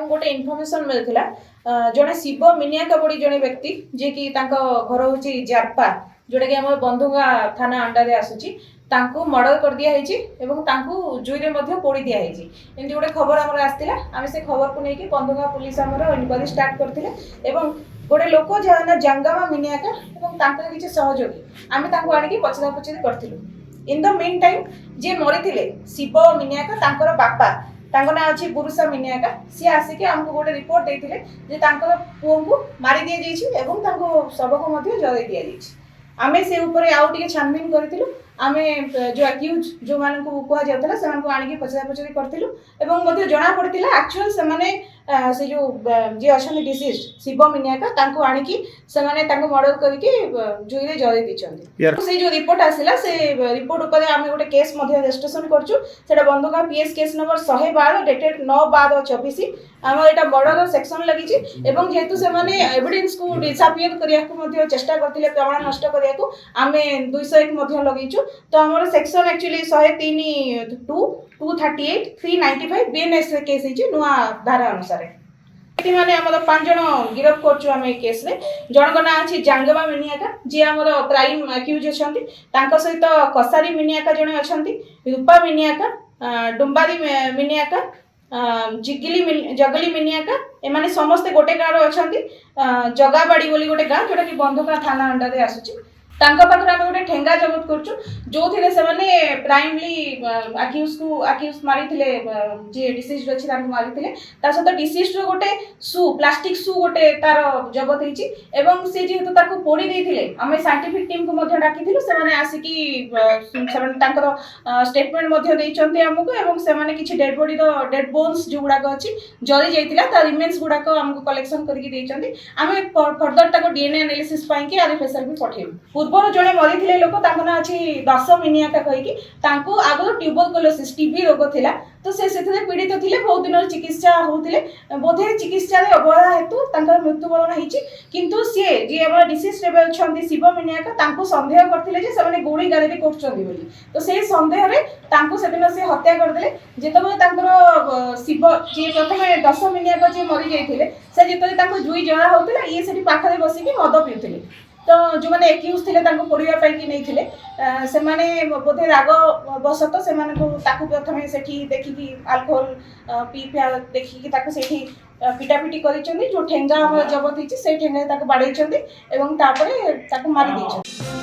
गोटे इनफर्मेशन मिलता जड़े शिव मिनिया बड़ी जड़े व्यक्ति जे कि घर हूँ जारपा जोटा कि आम बंधुगा थाना अंडर आसूची मर्डर कर दिखाई जुईरे पोड़ी दिखाई एमती गोटे खबर आम आसाला आम से खबर को लेकिन बंधुगा पुलिस इनक्वारी स्टार्ट करते गोटे लोक जहाँ जंगामा मिनियाका किसी सहयोगी आम आनिक पचरा पचरी करूँ। इन द मीन टाइम जे मरी शिव मिनियाका बापा ना अच्छी बुरुषा मिनियाका सी आसिक आमको गोटे रिपोर्ट देते पुओं को मारी दी जाइए शव को जलाई दि जाइए। आमे से ऊपर आउ टे छानबीन करूँ आम जो अक्यूज जो मान कहला से आनिक पचरा पचरी करूँ जना पड़ा एक्चुअल से जो जी अच्छा डिसीज शिव मिनियाका आनिक से मर्डर करके जुईरे जलाई दी से जो रिपोर्ट आसला से रिपोर्ट उपर आम गोटे केस रजिस्ट्रेशन करा बंधुगा पीएस केस नंबर 112 डेटेड 9/12/24 आम यहाँ मर्डर सेक्शन लगी जेहेतु से एविडेंस को डिसअपियर करने चेष्टा करते प्रमाण नष्ट करने को आम 201 लगेचु तो आम सेक्शन एक्चुअली 103(2), 238, 395 बीएनएस केस नुआ धारा अनुसार माने आम 5 जन गिरफ कर केस जन का ना अच्छी जांगवा मिनियाका जी आम प्राइम अक्यूज अच्छा सहित कसारी मिनियाका जड़े अच्छा रूपा मिनियाका डुम्बारी मिनियाका जगली मिनियाका एमाने समस्ते गोटे गाँव अच्छा जगाबाड़ी बोली गोटे गाँ जोटा कि बंधुगा थाना अंडर आसूची पाखे आम गोटे ठेंगा जबत करूँ जो थे प्राइमली अक्यूज मारी जी डिसीज अच्छी मारी सहित डिसीज गोटे सु प्लास्टिक सु गोटे तार जबत होती सी जेहेतु पोड़ी देते आम साइंटिफिक टीम को डाकी से आसिकी स्टेटमेंट आमको से किसी डेड बॉडी डेड बोन्स जो गुड़ाक अच्छी जरी जाता रिमेन्स गुड़ाक आमको कलेक्शन करके आम फर्दर डीएनए एनालिसिस आरिफेसर भी पठेबू। पूर्व जड़े मरी लोक ना अच्छी 10 मिनियाका कहीकि आगु ट्यूबरकुलोसिस टीबी रोग थिला तो से पीड़ित थे बहुत दिन चिकित्सा होते बोधे चिकित्सा अवहेला हेतु मृत्युवरण होती किंतु सी जी आम डिसीज अच्छा शिव मिनियाका सन्देह करते गुणी गारेडी कर तो से सन्देह से हत्या करदे जिते शिव जी प्रथम 10 मिनियाका जी मरी जाते से जिते जुई जला होता ये से पाखे बसिक मद पीते तो जो मैंने एक्यूज थे पोड़ापी नहीं से बोधे राग बसत से प्रथम से देखिकी आल्कोहल पी फिया देखिकी पिटापिटी कर जो ठेंगा जबत होती से ठेंगा बाड़े मारी